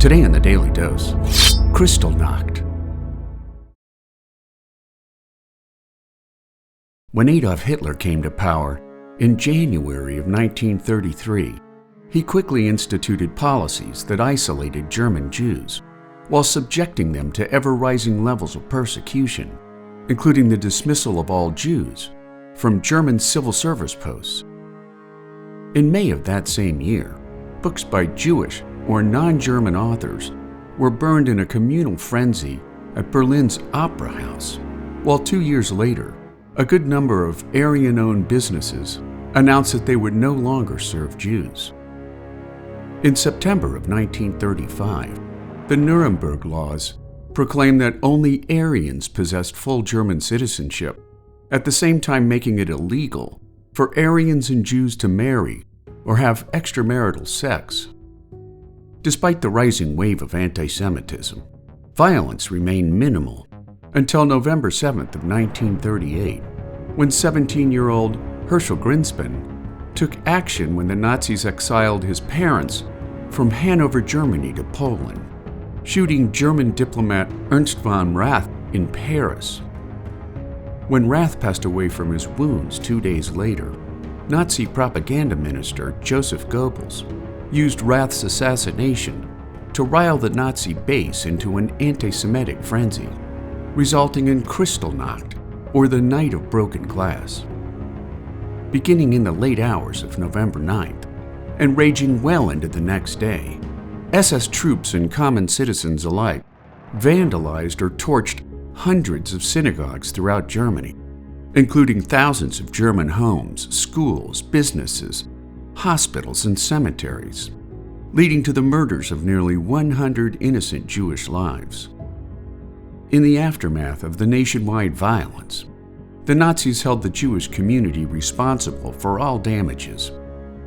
Today in the Daily Dose, Kristallnacht. When Adolf Hitler came to power in January of 1933, he quickly instituted policies that isolated German Jews while subjecting them to ever-rising levels of persecution, including the dismissal of all Jews from German civil service posts. In May of that same year, books by Jewish or non-German authors were burned in a communal frenzy at Berlin's Opera House, while 2 years later, a good number of Aryan-owned businesses announced that they would no longer serve Jews. In September of 1935, the Nuremberg Laws proclaimed that only Aryans possessed full German citizenship, at the same time making it illegal for Aryans and Jews to marry or have extramarital sex. Despite the rising wave of anti-Semitism, violence remained minimal until November 7th of 1938, when 17-year-old Herschel Grynszpan took action when the Nazis exiled his parents from Hanover, Germany to Poland, shooting German diplomat Ernst von Rath in Paris. When Rath passed away from his wounds 2 days later, Nazi propaganda minister Joseph Goebbels used Rath's assassination to rile the Nazi base into an anti-Semitic frenzy, resulting in Kristallnacht, or the Night of Broken Glass. Beginning in the late hours of November 9th and raging well into the next day, SS troops and common citizens alike vandalized or torched hundreds of synagogues throughout Germany, including thousands of German homes, schools, businesses, hospitals, and cemeteries, leading to the murders of nearly 100 innocent Jewish lives. In the aftermath of the nationwide violence, the Nazis held the Jewish community responsible for all damages,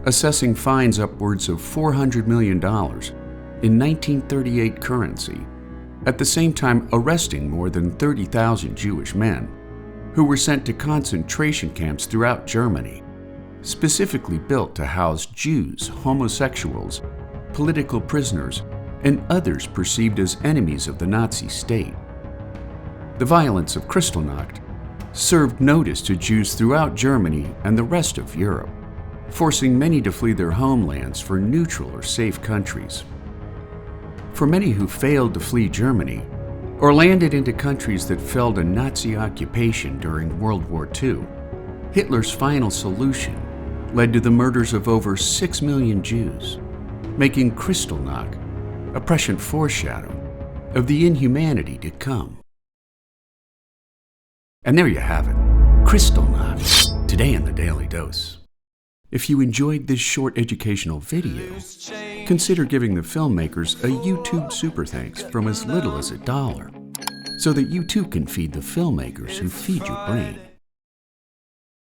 assessing fines upwards of $400 million in 1938 currency, at the same time arresting more than 30,000 Jewish men who were sent to concentration camps throughout Germany, specifically built to house Jews, homosexuals, political prisoners, and others perceived as enemies of the Nazi state. The violence of Kristallnacht served notice to Jews throughout Germany and the rest of Europe, forcing many to flee their homelands for neutral or safe countries. For many who failed to flee Germany or landed into countries that fell to Nazi occupation during World War II, Hitler's final solution led to the murders of over 6 million Jews, making Kristallnacht a prescient foreshadow of the inhumanity to come. And there you have it, Kristallnacht, today in the Daily Dose. If you enjoyed this short educational video, consider giving the filmmakers a YouTube super thanks from as little as $1, so that you too can feed the filmmakers who feed your brain.